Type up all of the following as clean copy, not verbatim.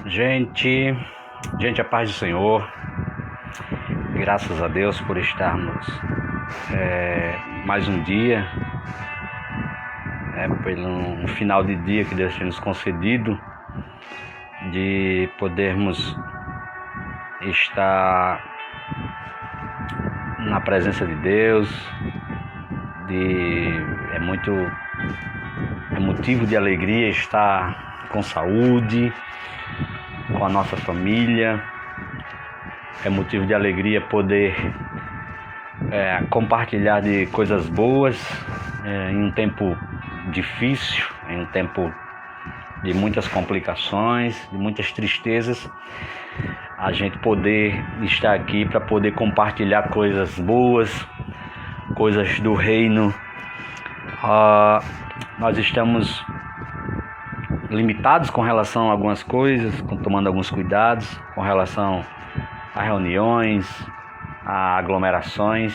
Gente, a paz do Senhor, graças a Deus por estarmos mais um dia, pelo um final de dia que Deus tem nos concedido, de podermos estar na presença de Deus, é motivo de alegria estar com saúde, com a nossa família. É motivo de alegria poder compartilhar de coisas boas em um tempo difícil, em um tempo de muitas complicações, de muitas tristezas. A gente poder estar aqui para poder compartilhar coisas boas, coisas do reino. Nós estamos limitados com relação a algumas coisas, tomando alguns cuidados com relação a reuniões, a aglomerações,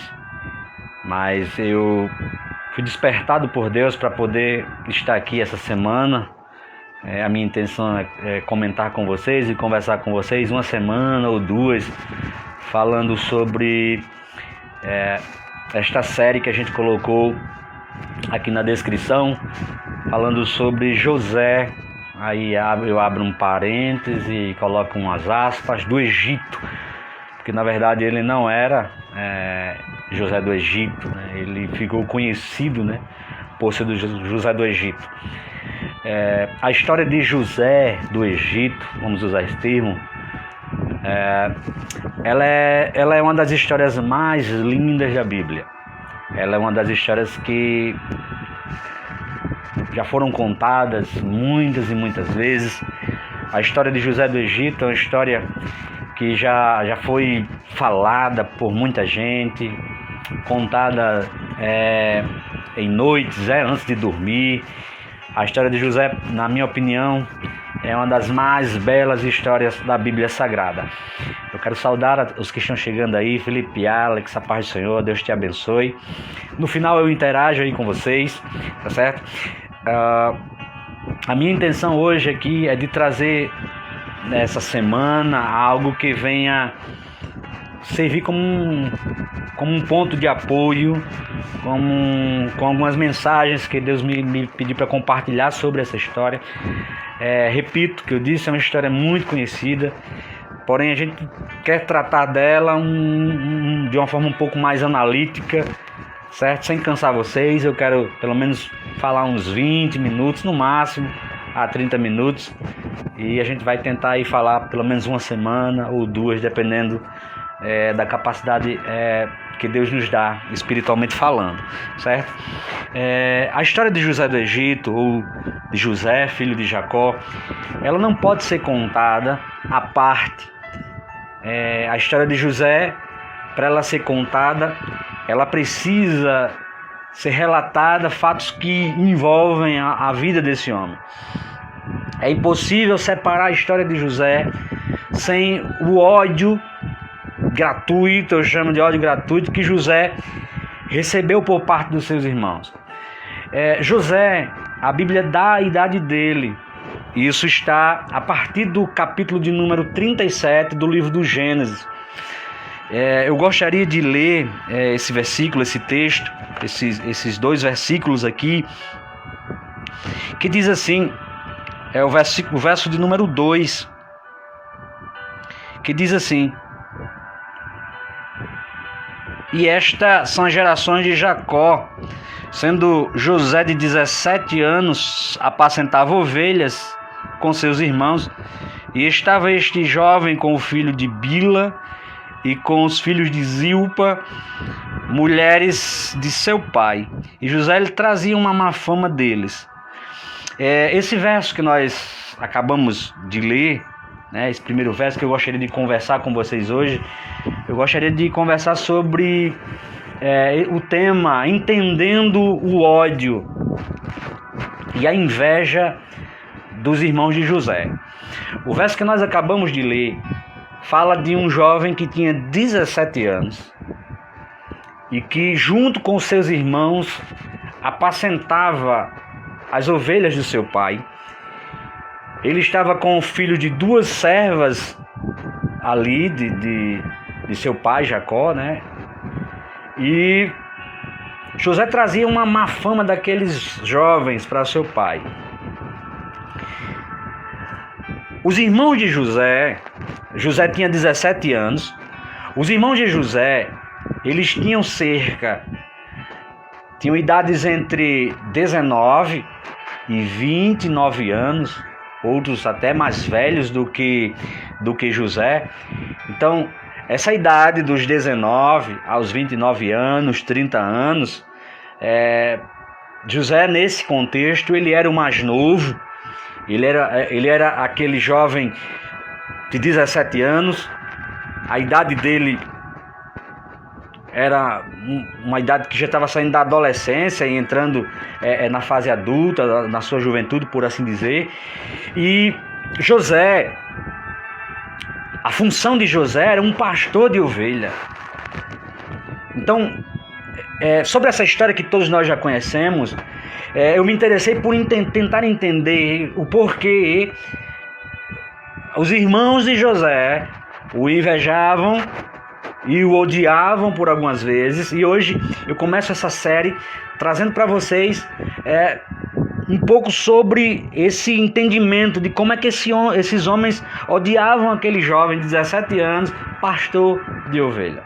mas eu fui despertado por Deus para poder estar aqui essa semana. A minha intenção é comentar com vocês e conversar com vocês uma semana ou duas, falando sobre esta série que a gente colocou aqui na descrição, falando sobre José. Aí eu abro um parêntese e coloco umas aspas, do Egito, porque na verdade ele não era José do Egito, né? Ele ficou conhecido, né, por ser do José do Egito. A história de José do Egito, vamos usar esse termo, ela é uma das histórias mais lindas da Bíblia. Ela é uma das histórias que já foram contadas muitas e muitas vezes. A história de José do Egito é uma história que já foi falada por muita gente, contada em noites, antes de dormir. A história de José, na minha opinião, é uma das mais belas histórias da Bíblia Sagrada. Eu quero saudar os que estão chegando aí, Felipe, Alex, a paz do Senhor, Deus te abençoe. No final eu interajo aí com vocês, tá certo? A minha intenção hoje aqui é de trazer nessa semana algo que venha servir como um ponto de apoio, com algumas mensagens que Deus me pediu para compartilhar sobre essa história. Repito que eu disse, é uma história muito conhecida, porém a gente quer tratar dela de uma forma um pouco mais analítica, certo? Sem cansar vocês. Eu quero pelo menos falar uns 20 minutos, no máximo a 30 minutos, e a gente vai tentar aí falar pelo menos uma semana ou duas, dependendo da capacidade que Deus nos dá, espiritualmente falando, certo? A história de José do Egito, ou de José, filho de Jacó, ela não pode ser contada à parte. A história de José, para ela ser contada, ela precisa ser relatada, fatos que envolvem a vida desse homem. É impossível separar a história de José sem o ódio gratuito, eu chamo de ódio gratuito, que José recebeu por parte dos seus irmãos. José, a Bíblia dá a idade dele. Isso está a partir do capítulo de número 37 do livro do Gênesis. Eu gostaria de ler esse versículo, esse texto, esses dois versículos aqui, que diz assim, o verso de número 2, que diz assim: e estas são as gerações de Jacó, sendo José de 17 anos, apacentava ovelhas com seus irmãos, e estava este jovem com o filho de Bila e com os filhos de Zilpa, mulheres de seu pai. E José ele trazia uma má fama deles. Esse verso que nós acabamos de ler, esse primeiro verso que eu gostaria de conversar com vocês hoje, eu gostaria de conversar sobre o tema entendendo o ódio e a inveja dos irmãos de José. O verso que nós acabamos de ler fala de um jovem que tinha 17 anos e que, junto com seus irmãos, apacentava as ovelhas do seu pai. ele estava com o filho de duas servas ali, de seu pai Jacó, né? E José trazia uma má fama daqueles jovens para seu pai. Os irmãos de José tinha 17 anos. Os irmãos de José, eles tinham idades entre 19 e 29 anos, outros até mais velhos do que José. Então, essa idade dos 19 aos 29 anos, 30 anos, José, nesse contexto, ele era o mais novo, ele era aquele jovem de 17 anos, a idade dele era uma idade que já estava saindo da adolescência e entrando na fase adulta, na sua juventude, por assim dizer. E José, a função de José era um pastor de ovelha. Então, sobre essa história que todos nós já conhecemos, eu me interessei por tentar entender o porquê os irmãos de José o invejavam e o odiavam por algumas vezes. E hoje eu começo essa série trazendo para vocês um pouco sobre esse entendimento de como é que esses homens odiavam aquele jovem de 17 anos, pastor de ovelha.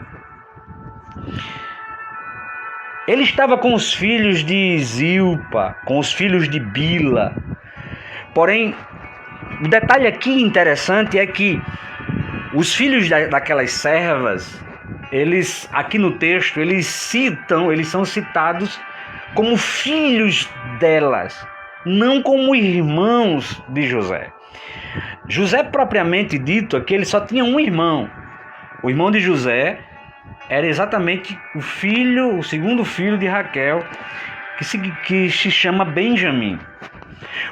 Ele estava com os filhos de Zilpa, com os filhos de Bila. Porém, o detalhe aqui interessante é que os filhos daquelas servas, eles, aqui no texto, eles são citados como filhos delas, não como irmãos de José. José, propriamente dito, aqui ele só tinha um irmão. O irmão de José era exatamente o segundo filho de Raquel, que se chama Benjamim.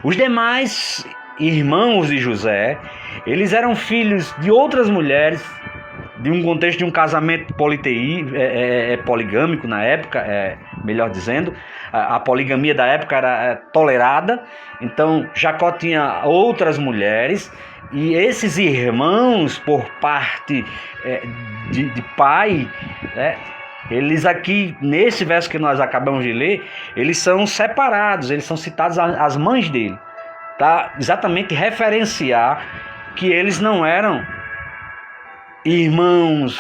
Os demais irmãos de José, eles eram filhos de outras mulheres, de um contexto de um casamento poligâmico na época, melhor dizendo. A poligamia da época era tolerada, então Jacó tinha outras mulheres, e esses irmãos, por parte de pai, eles aqui, nesse verso que nós acabamos de ler, eles são separados, eles são citados as mães dele, tá? Exatamente referenciar que eles não eram irmãos,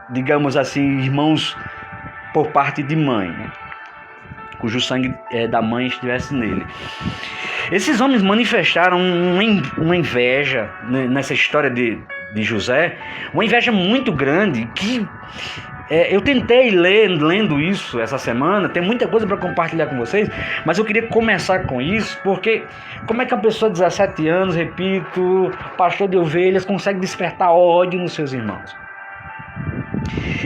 digamos assim, irmãos por parte de mãe, né? Cujo sangue da mãe estivesse nele. Esses homens manifestaram uma inveja nessa história de José, uma inveja muito grande, que eu tentei lendo isso essa semana, tem muita coisa para compartilhar com vocês, mas eu queria começar com isso, porque como é que uma pessoa de 17 anos, repito, pastor de ovelhas, consegue despertar ódio nos seus irmãos?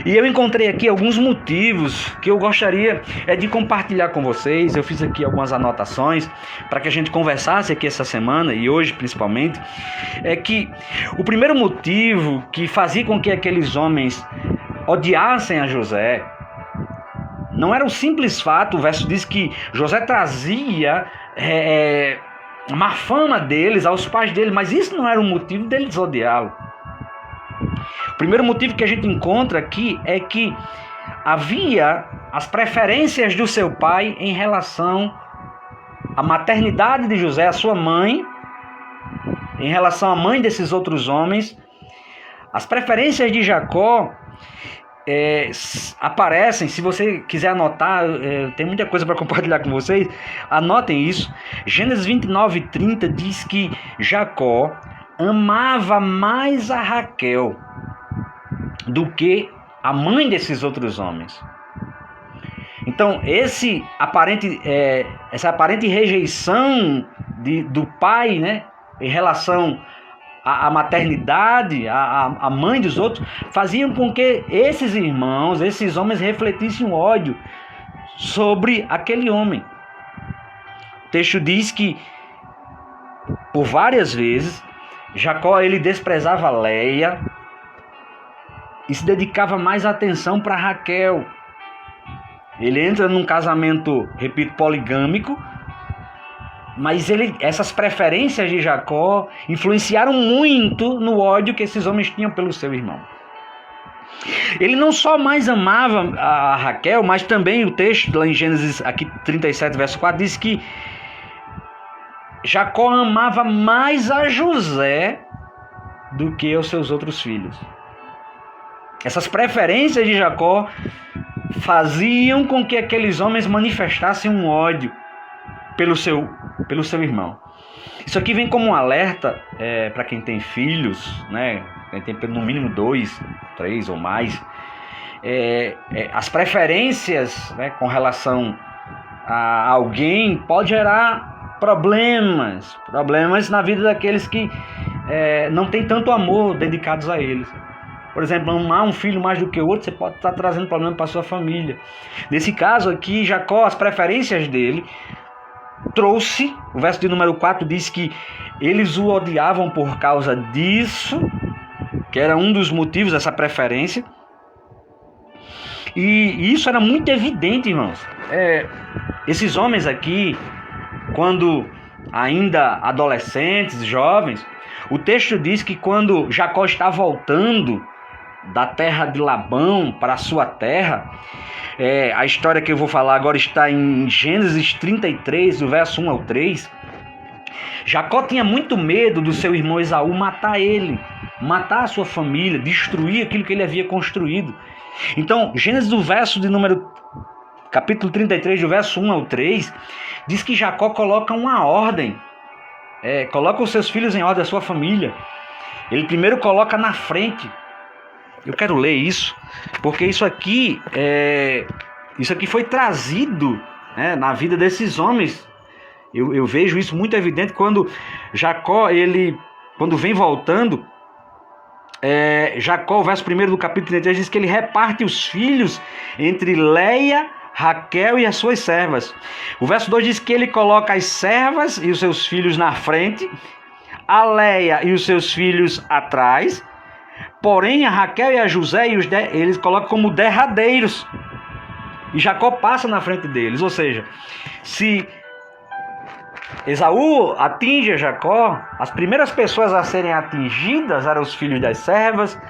E eu encontrei aqui alguns motivos que eu gostaria de compartilhar com vocês. Eu fiz aqui algumas anotações para que a gente conversasse aqui essa semana, e hoje principalmente, é que o primeiro motivo que fazia com que aqueles homens odiassem a José não era o simples fato. O verso diz que José trazia má fama deles aos pais dele, mas isso não era o motivo deles odiá-lo. O primeiro motivo que a gente encontra aqui é que havia as preferências do seu pai em relação à maternidade de José, a sua mãe, em relação à mãe desses outros homens. As preferências de Jacó aparecem, se você quiser anotar, tem muita coisa para compartilhar com vocês, anotem isso. Gênesis 29:30 diz que Jacó amava mais a Raquel do que a mãe desses outros homens. Então, essa aparente rejeição do pai, né, em relação à maternidade, à mãe dos outros, faziam com que esses irmãos, esses homens, refletissem um ódio sobre aquele homem. O texto diz que, por várias vezes, Jacó ele desprezava Léia e se dedicava mais atenção para Raquel. Ele entra num casamento, repito, poligâmico, Mas essas preferências de Jacó influenciaram muito no ódio que esses homens tinham pelo seu irmão. Ele não só mais amava a Raquel, mas também o texto lá em Gênesis aqui 37, verso 4, diz que Jacó amava mais a José do que aos seus outros filhos. Essas preferências de Jacó faziam com que aqueles homens manifestassem um ódio pelo seu irmão. Isso aqui vem como um alerta para quem tem filhos, né? Quem tem no mínimo 2, 3 ou mais. As preferências, né, com relação a alguém pode gerar problemas na vida daqueles que não tem tanto amor dedicados a eles. Por exemplo, amar um filho mais do que o outro, você pode estar trazendo problema para a sua família. Nesse caso aqui, Jacó, as preferências dele trouxe, o verso de número 4 diz que eles o odiavam por causa disso, que era um dos motivos dessa preferência. E isso era muito evidente, irmãos. Esses homens aqui, quando ainda adolescentes, jovens, o texto diz que quando Jacó está voltando da terra de Labão para a sua terra, a história que eu vou falar agora está em Gênesis 33, do verso 1 ao 3. Jacó tinha muito medo do seu irmão Esaú matar ele, matar a sua família, destruir aquilo que ele havia construído. Então, Gênesis capítulo 33, do verso 1 ao 3, diz que Jacó coloca uma ordem, coloca os seus filhos em ordem, a sua família. Ele primeiro coloca na frente. Eu quero ler isso, porque isso aqui foi trazido, né, na vida desses homens. Eu vejo isso muito evidente quando Jacó, quando vem voltando, Jacó, o verso 1 do capítulo 33, diz que ele reparte os filhos entre Leia, Raquel e as suas servas. O verso 2 diz que ele coloca as servas e os seus filhos na frente, a Leia e os seus filhos atrás, porém a Raquel e a José eles colocam como derradeiros, e Jacó passa na frente deles. Ou seja, se Esaú atinge Jacó, as primeiras pessoas a serem atingidas eram os filhos das servas,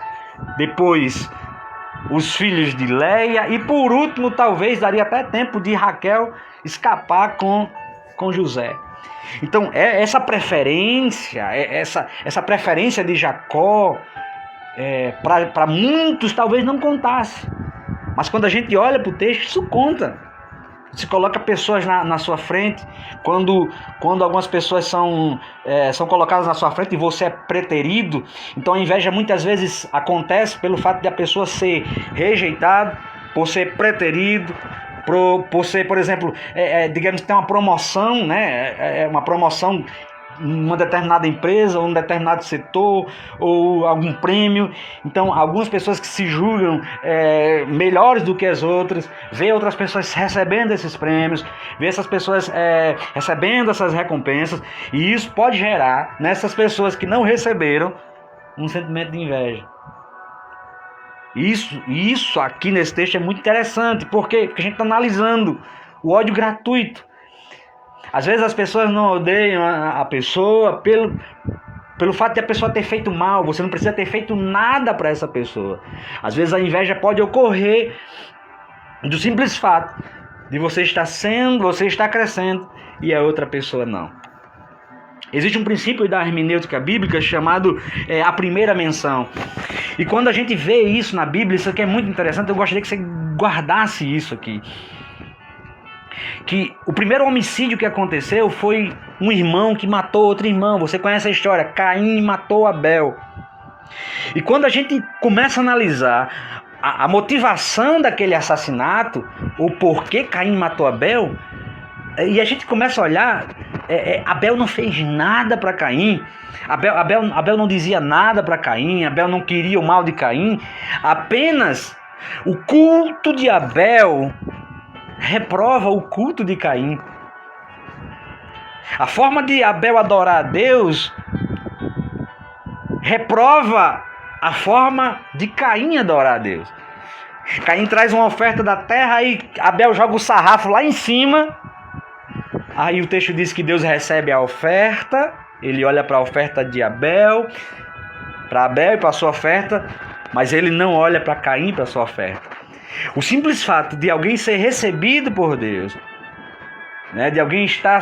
depois os filhos de Leia, e por último, talvez daria até tempo de Raquel escapar com José. Então, essa preferência, essa preferência de Jacó, para muitos talvez não contasse, mas quando a gente olha para o texto, isso conta. Se coloca pessoas na sua frente, quando algumas pessoas são colocadas na sua frente e você é preterido, então a inveja muitas vezes acontece pelo fato de a pessoa ser rejeitada, por ser preterido, por ser, por exemplo, digamos que tem uma promoção, né? Uma promoção em uma determinada empresa, ou um determinado setor, ou algum prêmio. Então, algumas pessoas que se julgam melhores do que as outras, vê outras pessoas recebendo esses prêmios, vê essas pessoas recebendo essas recompensas, e isso pode gerar, nessas pessoas que não receberam, um sentimento de inveja. Isso aqui nesse texto é muito interessante, porque a gente está analisando o ódio gratuito. Às vezes as pessoas não odeiam a pessoa pelo fato de a pessoa ter feito mal. Você não precisa ter feito nada para essa pessoa. Às vezes a inveja pode ocorrer do simples fato de você estar crescendo e a outra pessoa não. Existe um princípio da hermenêutica bíblica chamado a primeira menção. E quando a gente vê isso na Bíblia, isso aqui é muito interessante, eu gostaria que você guardasse isso aqui. Que o primeiro homicídio que aconteceu foi um irmão que matou outro irmão. Você conhece a história, Caim matou Abel. E quando a gente começa a analisar a motivação daquele assassinato, o porquê Caim matou Abel, e a gente começa a olhar, Abel não fez nada para Caim, Abel não dizia nada para Caim, Abel não queria o mal de Caim, apenas o culto de Abel reprova o culto de Caim. A forma de Abel adorar a Deus reprova a forma de Caim adorar a Deus. Caim traz uma oferta da terra e Abel joga o sarrafo lá em cima. Aí o texto diz que Deus recebe a oferta, ele olha para a oferta de Abel, para Abel e para a sua oferta, mas ele não olha para Caim, para a sua oferta. O simples fato de alguém ser recebido por Deus, né, de alguém estar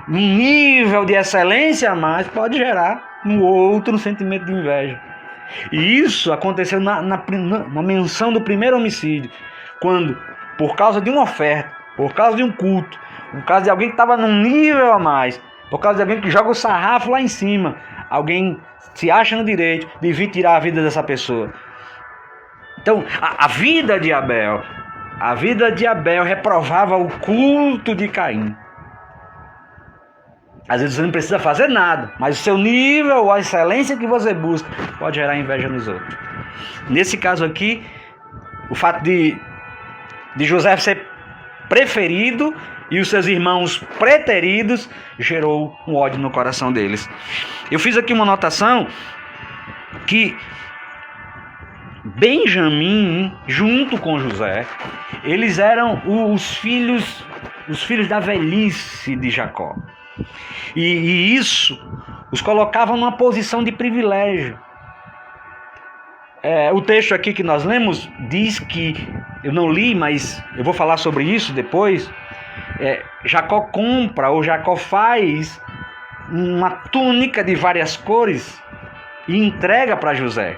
num nível de excelência a mais, pode gerar no outro um sentimento de inveja. E isso aconteceu na menção do primeiro homicídio, quando, por causa de uma oferta, por causa de um culto, por causa de alguém que estava num nível a mais, por causa de alguém que joga o sarrafo lá em cima, alguém se acha no direito de vir tirar a vida dessa pessoa. Então, a vida de Abel reprovava o culto de Caim. Às vezes você não precisa fazer nada, mas o seu nível, a excelência que você busca, pode gerar inveja nos outros. Nesse caso aqui, o fato de José ser preferido e os seus irmãos preteridos gerou um ódio no coração deles. Eu fiz aqui uma anotação que Benjamim, junto com José, eles eram os filhos da velhice de Jacó. E isso os colocava numa posição de privilégio. O texto aqui que nós lemos diz que, eu não li, mas eu vou falar sobre isso depois, Jacó compra, ou Jacó faz uma túnica de várias cores e entrega para José.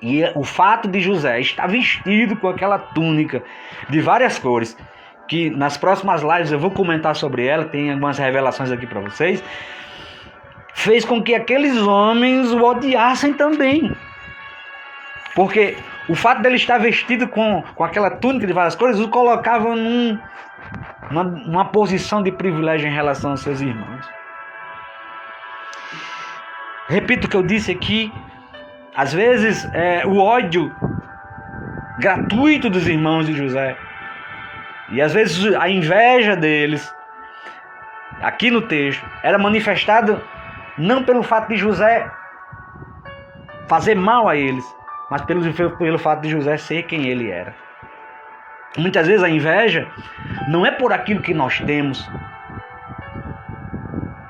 E o fato de José estar vestido com aquela túnica de várias cores, que nas próximas lives eu vou comentar sobre ela, tem algumas revelações aqui para vocês, fez com que aqueles homens o odiassem também. Porque o fato dele estar vestido com aquela túnica de várias cores o colocava numa posição de privilégio em relação aos seus irmãos. Repito o que eu disse aqui, às vezes o ódio gratuito dos irmãos de José, e às vezes a inveja deles, aqui no texto, era manifestado não pelo fato de José fazer mal a eles, mas pelo fato de José ser quem ele era. Muitas vezes a inveja não é por aquilo que nós temos.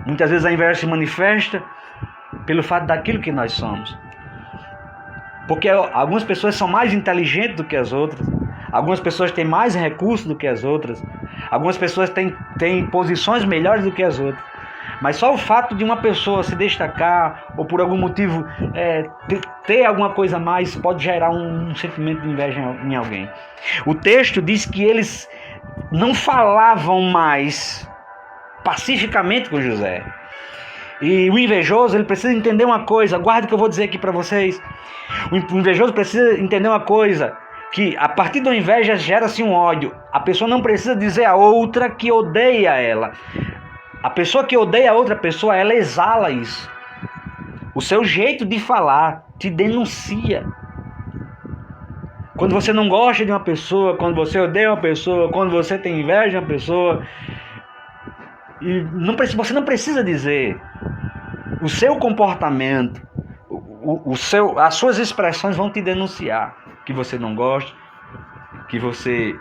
Muitas vezes a inveja se manifesta pelo fato daquilo que nós somos. Porque algumas pessoas são mais inteligentes do que as outras. Algumas pessoas têm mais recursos do que as outras. Algumas pessoas têm posições melhores do que as outras. Mas só o fato de uma pessoa se destacar ou por algum motivo ter alguma coisa a mais pode gerar um sentimento de inveja em alguém. O texto diz que eles não falavam mais pacificamente com José. E o invejoso, ele precisa entender uma coisa, guarda o que eu vou dizer aqui para vocês. O invejoso precisa entender uma coisa, que a partir da inveja gera-se um ódio. A pessoa não precisa dizer a outra que odeia ela. A pessoa que odeia a outra pessoa, ela exala isso. O seu jeito de falar te denuncia. Quando você não gosta de uma pessoa, quando você odeia uma pessoa, quando você tem inveja de uma pessoa, você não precisa dizer. O seu comportamento, as suas expressões vão te denunciar que você não gosta, que você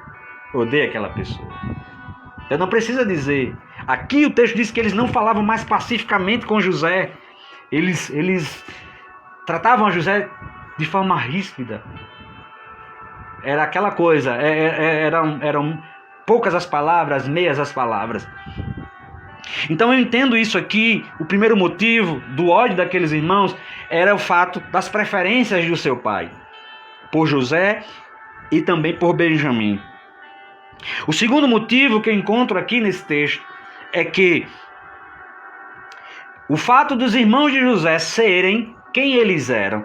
odeia aquela pessoa. Então não precisa dizer. Aqui o texto diz que eles não falavam mais pacificamente com José. Eles tratavam a José de forma ríspida. Era aquela coisa, eram poucas as palavras, meias as palavras. Então eu entendo isso aqui. O primeiro motivo do ódio daqueles irmãos era o fato das preferências do seu pai por José e também por Benjamim. O segundo motivo que eu encontro aqui nesse texto é que o fato dos irmãos de José serem quem eles eram,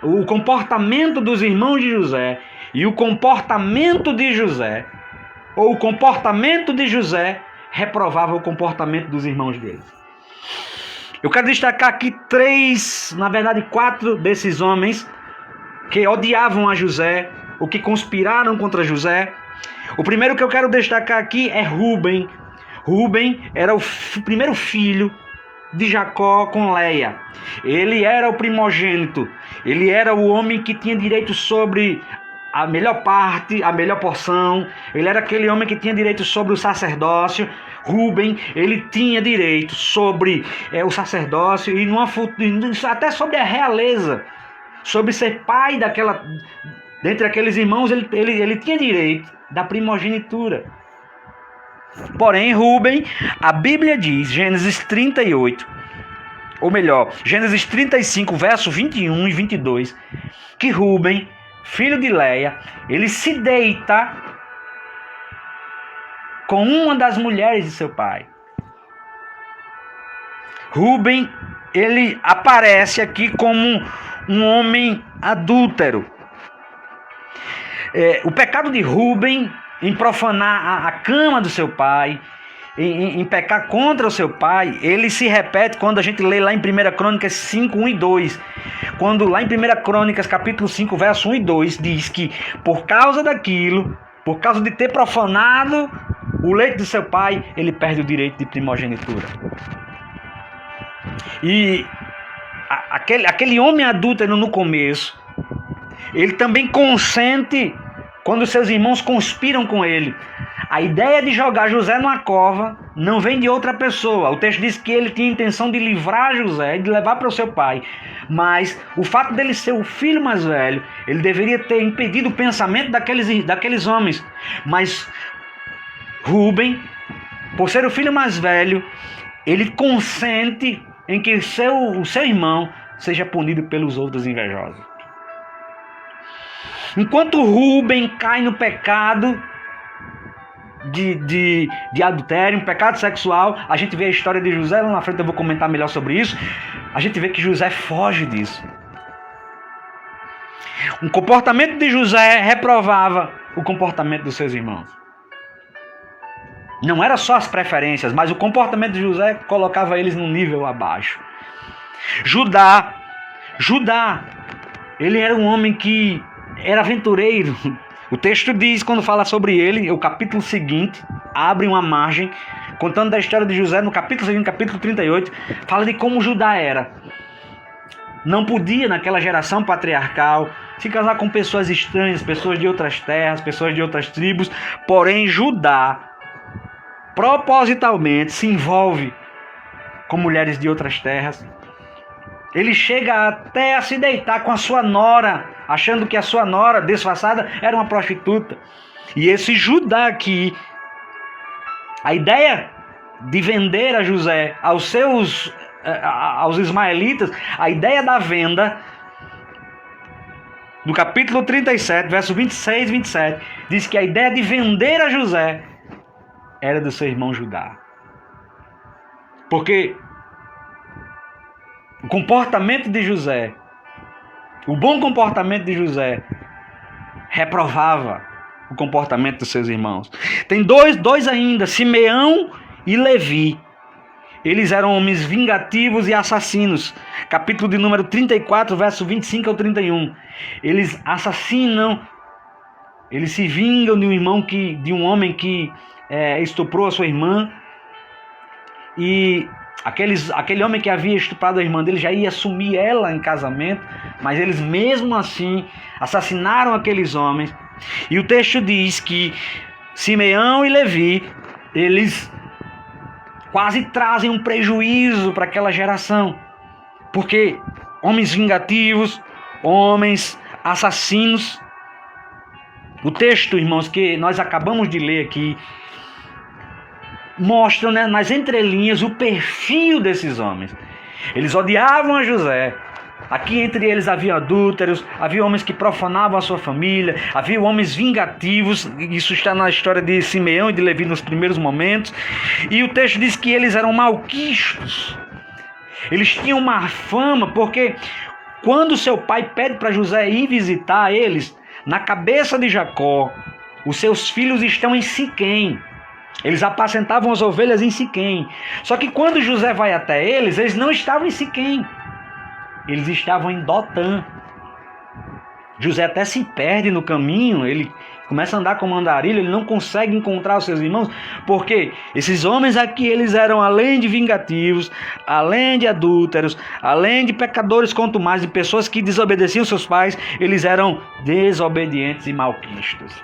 o comportamento dos irmãos de José e o comportamento de José, ou o comportamento de José reprovava o comportamento dos irmãos deles. Eu quero destacar aqui 4 desses homens que odiavam a José, ou que conspiraram contra José. O primeiro que eu quero destacar aqui é Rúben. Rúben era o primeiro filho de Jacó com Leia. Ele era o primogênito. Ele era o homem que tinha direito sobre a melhor parte, a melhor porção. Ele era aquele homem que tinha direito sobre o sacerdócio. Rúben, ele tinha direito sobre o sacerdócio e até sobre a realeza, sobre ser pai dentre aqueles irmãos, ele tinha direito da primogenitura. Porém, Rúben, a Bíblia diz, Gênesis 38, ou melhor, Gênesis 35, verso 21 e 22, que Rúben, filho de Leia, ele se deita com uma das mulheres de seu pai. Rúben, ele aparece aqui como um homem adúltero. O pecado de Rúben em profanar a cama do seu pai, em pecar contra o seu pai, ele se repete quando a gente lê lá em 1 Crônicas 5, 1 e 2. Quando lá em 1 Crônicas capítulo 5, verso 1 e 2, diz que por causa daquilo, por causa de ter profanado o leito do seu pai, ele perde o direito de primogenitura. E aquele homem adúltero no começo, ele também consente quando seus irmãos conspiram com ele. A ideia de jogar José numa cova não vem de outra pessoa. O texto diz que ele tinha a intenção de livrar José e de levar para o seu pai. Mas o fato dele ser o filho mais velho, ele deveria ter impedido o pensamento daqueles homens. Mas Rúben, por ser o filho mais velho, ele consente em que o seu irmão seja punido pelos outros invejosos. Enquanto Rúben cai no pecado de adultério, um pecado sexual, a gente vê a história de José, lá na frente eu vou comentar melhor sobre isso, a gente vê que José foge disso. O comportamento de José reprovava o comportamento dos seus irmãos. Não era só as preferências, mas o comportamento de José colocava eles num nível abaixo. Judá, ele era um homem que era aventureiro. O texto diz, quando fala sobre ele, o capítulo seguinte, abre uma margem, contando da história de José, no capítulo seguinte, capítulo 38, fala de como Judá era. Não podia, naquela geração patriarcal, se casar com pessoas estranhas, pessoas de outras terras, pessoas de outras tribos. Porém, Judá, propositalmente, se envolve com mulheres de outras terras. Ele chega até a se deitar com a sua nora, achando que a sua nora, disfarçada, era uma prostituta. E esse Judá aqui, a ideia de vender a José aos ismaelitas, a ideia da venda, no capítulo 37, verso 26 e 27, diz que a ideia de vender a José era do seu irmão Judá. Porque o comportamento de José, o bom comportamento de José, reprovava o comportamento dos seus irmãos. Tem dois ainda, Simeão e Levi. Eles eram homens vingativos e assassinos. Capítulo de número 34, verso 25 ao 31. Eles assassinam, eles se vingam de um homem que estuprou a sua irmã. E aquele homem que havia estuprado a irmã dele já ia assumir ela em casamento, mas eles mesmo assim assassinaram aqueles homens. E o texto diz que Simeão e Levi, eles quase trazem um prejuízo para aquela geração, porque homens vingativos, homens assassinos. O texto, irmãos, que nós acabamos de ler aqui, mostram, nas entrelinhas, o perfil desses homens. Eles odiavam a José. Aqui entre eles havia adúlteros, havia homens que profanavam a sua família, havia homens vingativos. Isso está na história de Simeão e de Levi nos primeiros momentos. E o texto diz que eles eram malquistos. Eles tinham má fama, porque quando seu pai pede para José ir visitar eles, na cabeça de Jacó, os seus filhos estão em Siquém. Eles apacentavam as ovelhas em Siquém. Só que quando José vai até eles não estavam em Siquém. Eles estavam em Dotã. José até se perde no caminho. Ele começa a andar como andarilho, ele não consegue encontrar os seus irmãos, porque esses homens aqui, eles eram além de vingativos, além de adúlteros, além de pecadores contumazes, de pessoas que desobedeciam seus pais, eles eram desobedientes e malquistos.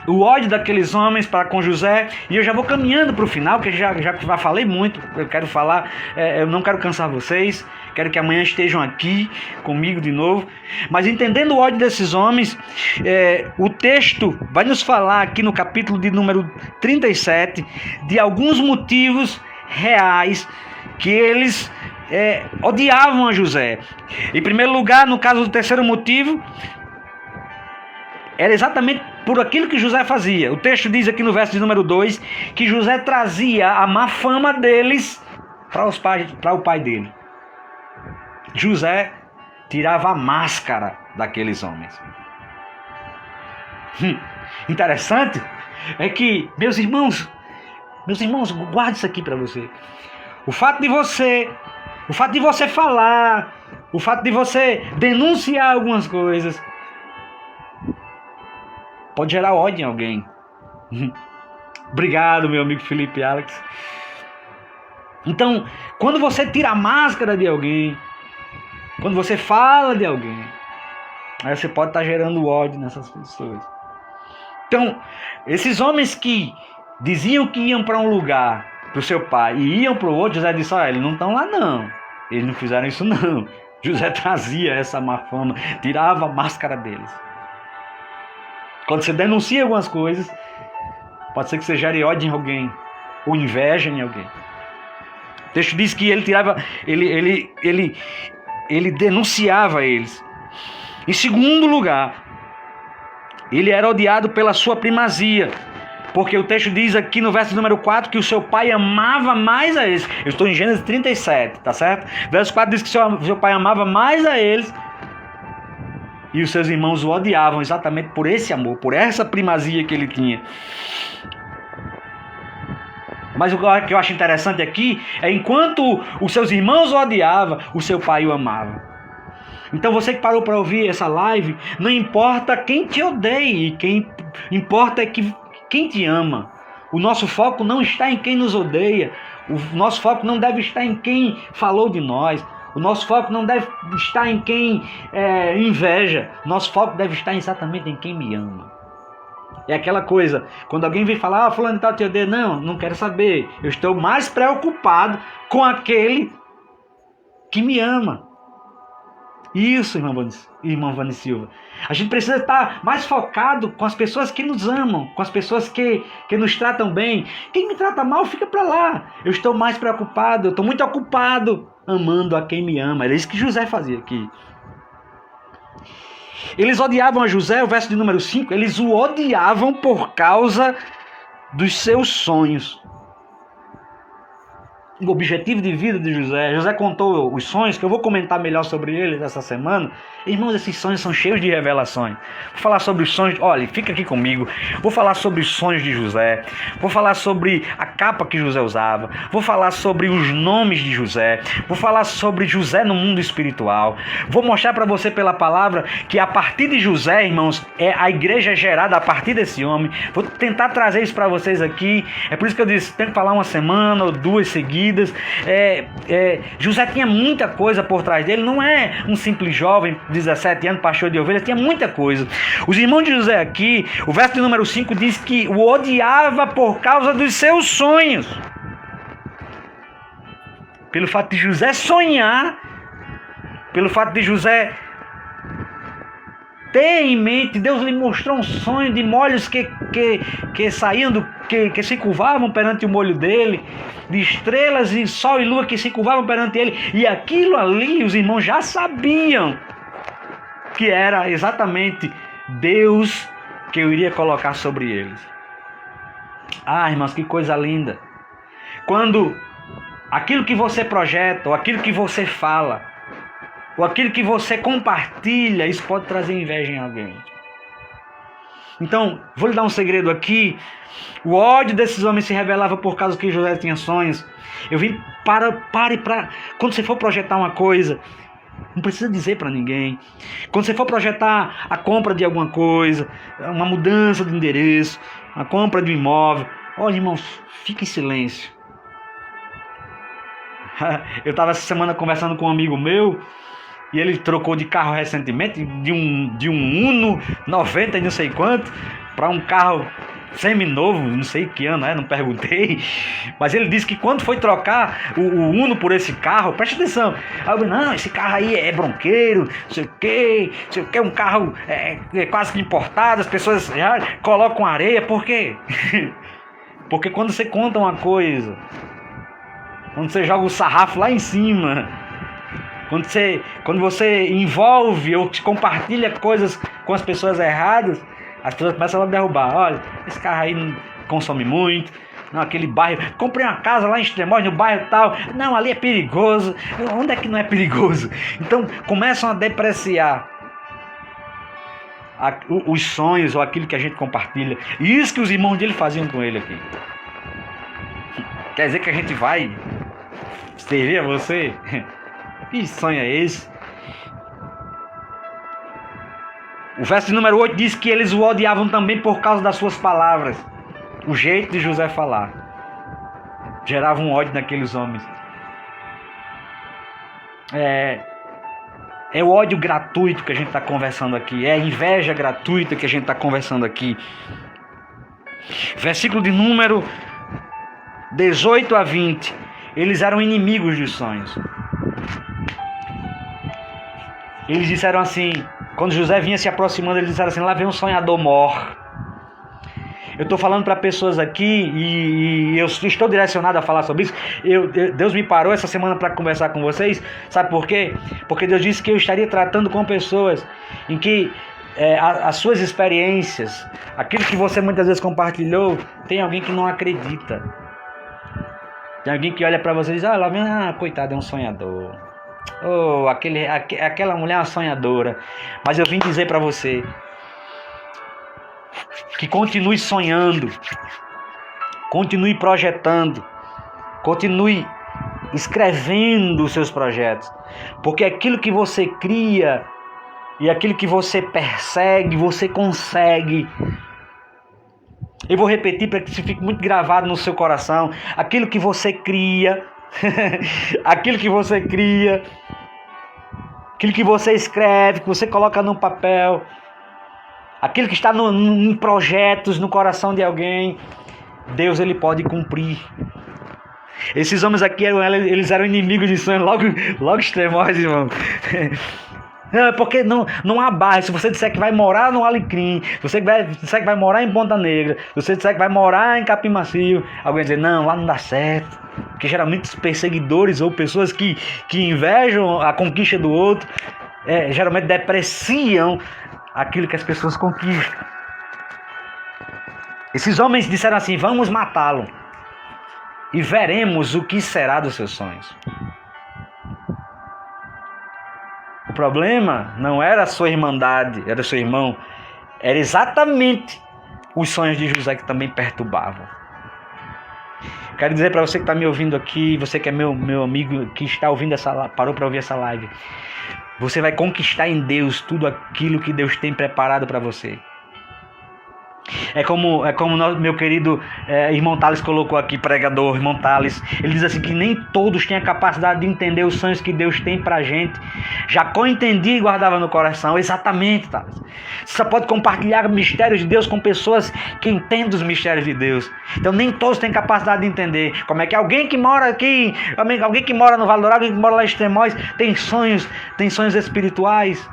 O ódio daqueles homens para com José, e eu já vou caminhando para o final, que já falei muito, eu quero falar, eu não quero cansar vocês, quero que amanhã estejam aqui comigo de novo, mas entendendo o ódio desses homens, o texto vai nos falar aqui no capítulo de número 37, de alguns motivos reais que eles odiavam a José. Em primeiro lugar, no caso do terceiro motivo, era exatamente por aquilo que José fazia. O texto diz aqui no verso de número 2 que José trazia a má fama deles para o pai dele. José tirava a máscara daqueles homens. Interessante é que, meus irmãos, guarde isso aqui para você. O fato de você falar, o fato de você denunciar algumas coisas, pode gerar ódio em alguém. Obrigado, meu amigo Felipe e Alex. Então, quando você tira a máscara de alguém, quando você fala de alguém, aí você pode estar gerando ódio nessas pessoas. Então, esses homens que diziam que iam para um lugar, para o seu pai, e iam para o outro, José disse, olha, eles não estão lá não. Eles não fizeram isso não. José trazia essa má fama, tirava a máscara deles. Quando você denuncia algumas coisas, pode ser que você gere ódio em alguém, ou inveja em alguém. O texto diz que ele tirava, ele denunciava eles. Em segundo lugar, ele era odiado pela sua primazia, porque o texto diz aqui no verso número 4 que o seu pai amava mais a eles. Eu estou em Gênesis 37, tá certo? Verso 4 diz que seu pai amava mais a eles, e os seus irmãos o odiavam exatamente por esse amor, por essa primazia que ele tinha. Mas o que eu acho interessante aqui é enquanto os seus irmãos o odiavam, o seu pai o amava. Então você que parou para ouvir essa live, não importa quem te odeie, quem importa é quem te ama. O nosso foco não está em quem nos odeia, o nosso foco não deve estar em quem falou de nós. O nosso foco não deve estar em quem inveja. Nosso foco deve estar exatamente em quem me ama. É aquela coisa, quando alguém vem falar, fulano e tal te odeia, não quero saber. Eu estou mais preocupado com aquele que me ama. Isso, irmã Vani Silva. A gente precisa estar mais focado com as pessoas que nos amam, com as pessoas que nos tratam bem. Quem me trata mal, fica para lá. Eu estou mais preocupado, eu estou muito ocupado amando a quem me ama. Era isso que José fazia aqui. Eles odiavam a José, o verso de número 5, eles o odiavam por causa dos seus sonhos. O objetivo de vida de José. José contou os sonhos, que eu vou comentar melhor sobre eles essa semana. Irmãos, esses sonhos são cheios de revelações. Vou falar sobre os sonhos, olha, fica aqui comigo. Vou falar sobre os sonhos de José. Vou falar sobre a capa que José usava. Vou falar sobre os nomes de José. Vou falar sobre José no mundo espiritual. Vou mostrar para você pela palavra que a partir de José, irmãos, a igreja é gerada a partir desse homem. Vou tentar trazer isso para vocês aqui. É por isso que eu disse, tem que falar uma semana ou duas seguidas. José tinha muita coisa por trás dele. Não é um simples jovem, 17 anos, pastor de ovelhas. Tinha muita coisa. Os irmãos de José aqui, o verso de número 5 diz que o odiava por causa dos seus sonhos. Pelo fato de José sonhar, pelo fato de José ter em mente, Deus lhe mostrou um sonho de molhos que saíam que se curvavam perante o molho dele, de estrelas e sol e lua que se curvavam perante ele, e aquilo ali os irmãos já sabiam que era exatamente Deus que eu iria colocar sobre eles. Ah, irmãos, que coisa linda! Quando aquilo que você projeta, ou aquilo que você fala, ou aquilo que você compartilha, isso pode trazer inveja em alguém. Então, vou lhe dar um segredo aqui. O ódio desses homens se revelava por causa que José tinha sonhos. Eu vim para quando você for projetar uma coisa, Não precisa dizer para ninguém. Quando você for projetar a compra de alguma coisa, uma mudança de endereço, a compra de um imóvel, olha, irmãos, fique em silêncio. Eu estava essa semana conversando com um amigo meu e ele trocou de carro recentemente, de um Uno 90 e não sei quanto, para um carro semi-novo, não sei que ano não perguntei, mas ele disse que quando foi trocar o Uno por esse carro, preste atenção, aí eu, não, esse carro aí é bronqueiro, não sei o que, um carro quase que importado, as pessoas já colocam areia, por quê? Porque quando você conta uma coisa, quando você joga o sarrafo lá em cima, quando você envolve ou compartilha coisas com as pessoas erradas, as pessoas começam a derrubar. Olha, esse carro aí não consome muito. Não, aquele bairro. Comprei uma casa lá em Extremóis, no bairro tal. Não, ali é perigoso. Onde é que não é perigoso? Então começam a depreciar os sonhos ou aquilo que a gente compartilha. E isso que os irmãos dele faziam com ele aqui. Quer dizer que a gente vai servir a você? Que sonho é esse? O verso número 8 diz que eles o odiavam também por causa das suas palavras. O jeito de José falar gerava um ódio naqueles homens. É o ódio gratuito que a gente está conversando aqui. É a inveja gratuita que a gente está conversando aqui. Versículo de número 18 a 20. Eles eram inimigos dos sonhos. Eles disseram assim, quando José vinha se aproximando, eles disseram assim, lá vem um sonhador mor. Eu estou falando para pessoas aqui e eu estou direcionado a falar sobre isso. Deus me parou essa semana para conversar com vocês. Sabe por quê? Porque Deus disse que eu estaria tratando com pessoas em que as suas experiências, aquilo que você muitas vezes compartilhou, tem alguém que não acredita. Tem alguém que olha para você e diz, lá vem, coitado, é um sonhador. Aquela mulher é uma sonhadora. Mas eu vim dizer para você que continue sonhando, continue projetando, continue escrevendo os seus projetos, porque aquilo que você cria e aquilo que você persegue, você consegue. Eu vou repetir para que isso fique muito gravado no seu coração. Aquilo que você cria, aquilo que você cria, aquilo que você escreve, que você coloca no papel, aquilo que está em projetos no coração de alguém, Deus ele pode cumprir. Esses homens aqui eles eram inimigos de sonho logo extremos, irmão. Porque não há bairro. Se você disser que vai morar no Alecrim, se você disser que vai morar em Ponta Negra, se você disser que vai morar em Capim Macio, alguém dizer, não, lá não dá certo. Porque geralmente os perseguidores ou pessoas que invejam a conquista do outro, geralmente depreciam aquilo que as pessoas conquistam. Esses homens disseram assim, vamos matá-lo e veremos o que será dos seus sonhos. O problema não era a sua irmandade, era o seu irmão. Era exatamente os sonhos de José que também perturbavam. Quero dizer para você que está me ouvindo aqui, você que é meu amigo, que está ouvindo parou para ouvir essa live. Você vai conquistar em Deus tudo aquilo que Deus tem preparado para você. É como meu querido irmão Thales colocou aqui, pregador, irmão Thales. Ele diz assim que nem todos têm a capacidade de entender os sonhos que Deus tem pra gente. Jacó entendia e guardava no coração. Exatamente, Thales. Você só pode compartilhar mistérios de Deus com pessoas que entendem os mistérios de Deus. Então nem todos têm capacidade de entender. Como é que alguém que mora aqui, alguém que mora no Vale do Dourado, alguém que mora lá em Extremóis, tem sonhos espirituais.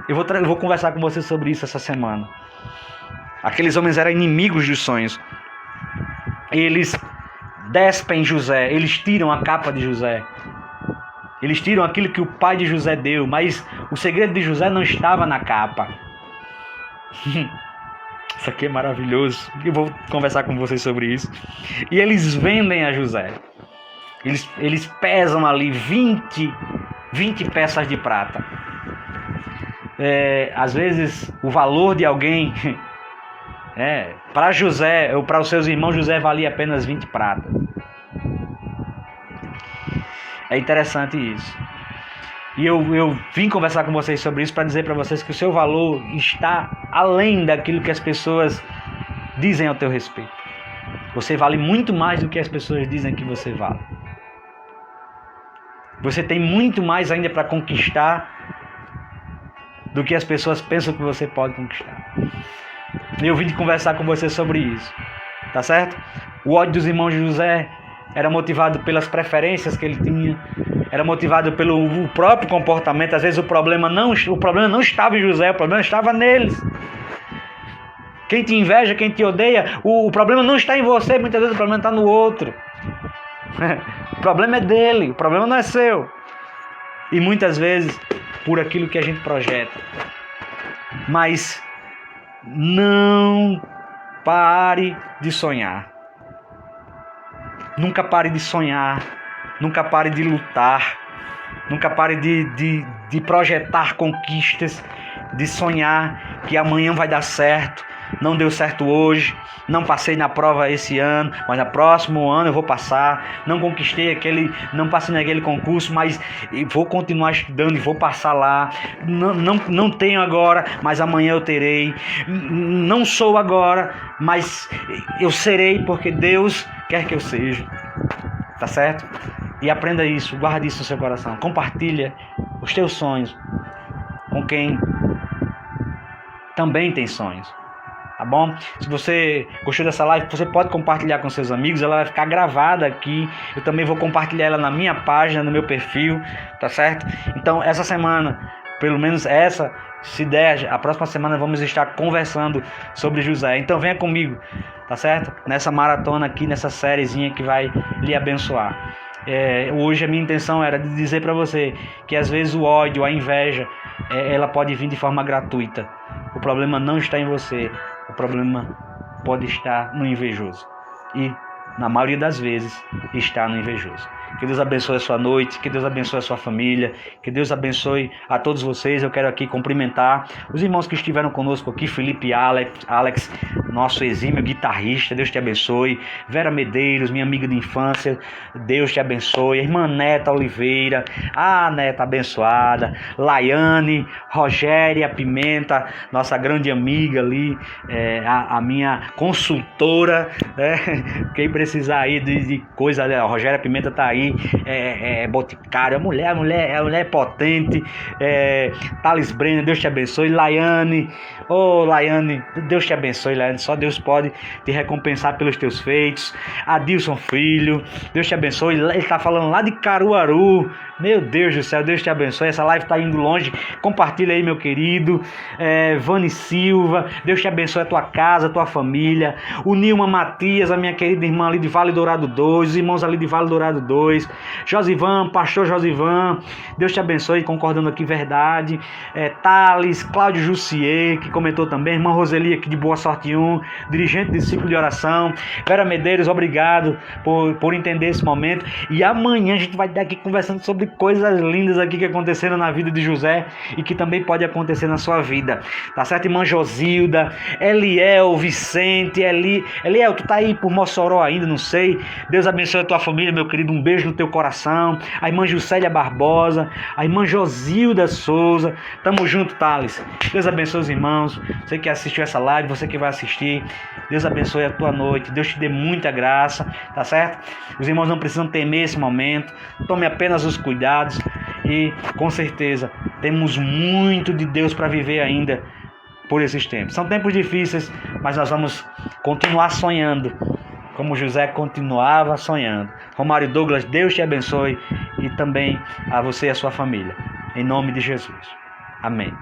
Eu vou conversar com você sobre isso essa semana. Aqueles homens eram inimigos dos sonhos. Eles despem José, eles tiram a capa de José. Eles tiram aquilo que o pai de José deu, mas o segredo de José não estava na capa. Isso aqui é maravilhoso. Eu vou conversar com vocês sobre isso. E eles vendem a José. Eles pesam ali 20 peças de prata. Às vezes o valor de alguém... para José, ou para os seus irmãos, José valia apenas 20 pratas. É interessante isso. E eu vim conversar com vocês sobre isso para dizer para vocês que o seu valor está além daquilo que as pessoas dizem ao teu respeito. Você vale muito mais do que as pessoas dizem que você vale. Você tem muito mais ainda para conquistar do que as pessoas pensam que você pode conquistar. E eu vim conversar com você sobre isso. Tá certo? O ódio dos irmãos de José era motivado pelas preferências que ele tinha, era motivado pelo próprio comportamento. Às vezes o problema não estava em José, o problema estava neles. Quem te inveja, quem te odeia, o problema não está em você, muitas vezes o problema está no outro. O problema é dele, o problema não é seu. E muitas vezes por aquilo que a gente projeta. Mas não pare de sonhar. Nunca pare de sonhar. Nunca pare de lutar. Nunca pare de projetar conquistas. De sonhar que amanhã vai dar certo. Não deu certo hoje. Não passei na prova esse ano, mas no próximo ano eu vou passar. Não passei naquele concurso, mas vou continuar estudando e vou passar lá. Não tenho agora, mas amanhã eu terei. Não sou agora, mas eu serei porque Deus quer que eu seja. Tá certo? E aprenda isso, guarde isso no seu coração. Compartilha os teus sonhos com quem também tem sonhos. Tá bom? Se você gostou dessa live, você pode compartilhar com seus amigos. Ela vai ficar gravada aqui. Eu também vou compartilhar ela na minha página, no meu perfil. Tá certo? Então, essa semana, pelo menos essa, se der, a próxima semana vamos estar conversando sobre José. Então, venha comigo, tá certo? Nessa maratona aqui, nessa sériezinha que vai lhe abençoar. Hoje a minha intenção era de dizer para você que às vezes o ódio, a inveja, ela pode vir de forma gratuita. O problema não está em você. O problema pode estar no invejoso. E, na maioria das vezes, está no invejoso. Que Deus abençoe a sua noite, que Deus abençoe a sua família, que Deus abençoe a todos vocês. Eu quero aqui cumprimentar os irmãos que estiveram conosco aqui, Felipe e Alex, nosso exímio guitarrista, Deus te abençoe. Vera Medeiros, minha amiga de infância, Deus te abençoe. A irmã Neta Oliveira, a Neta abençoada. Laiane, Rogéria Pimenta, nossa grande amiga ali, a minha consultora, quem precisar aí de coisa, a Rogéria Pimenta tá aí. Boticário, a mulher é potente. Thales Brenner, Deus te abençoe. Laiane, Laiane, Deus te abençoe, Laiane. Só Deus pode te recompensar pelos teus feitos. Adilson Filho, Deus te abençoe. Ele está falando lá de Caruaru. Meu Deus do céu, Deus te abençoe. Essa live está indo longe. Compartilha aí, meu querido. Vani Silva, Deus te abençoe a tua casa, a tua família. O Nilma Matias, a minha querida irmã ali de Vale Dourado 2, os irmãos ali de Vale Dourado 2. Josivan, pastor Josivan, Deus te abençoe, concordando aqui, verdade. Thales, Cláudio Jussier, que comentou também. Irmã Roseli aqui de Boa Sorte 1, dirigente de ciclo de oração. Vera Medeiros, obrigado por entender esse momento. E amanhã a gente vai estar aqui conversando sobre coisas lindas aqui que aconteceram na vida de José e que também pode acontecer na sua vida. Tá certo, irmã Josilda, Eliel, Vicente, Eliel, tu tá aí por Mossoró ainda, não sei. Deus abençoe a tua família, meu querido, um beijo no teu coração. A irmã Juscelia Barbosa, a irmã Josilda Souza, tamo junto, Thales. Deus abençoe os irmãos, você que assistiu essa live, você que vai assistir, Deus abençoe a tua noite, Deus te dê muita graça, tá certo? Os irmãos não precisam temer esse momento, tome apenas os cuidados e com certeza temos muito de Deus para viver ainda por esses tempos. São tempos difíceis, mas nós vamos continuar sonhando como José continuava sonhando. Romário Douglas, Deus te abençoe e também a você e a sua família. Em nome de Jesus. Amém.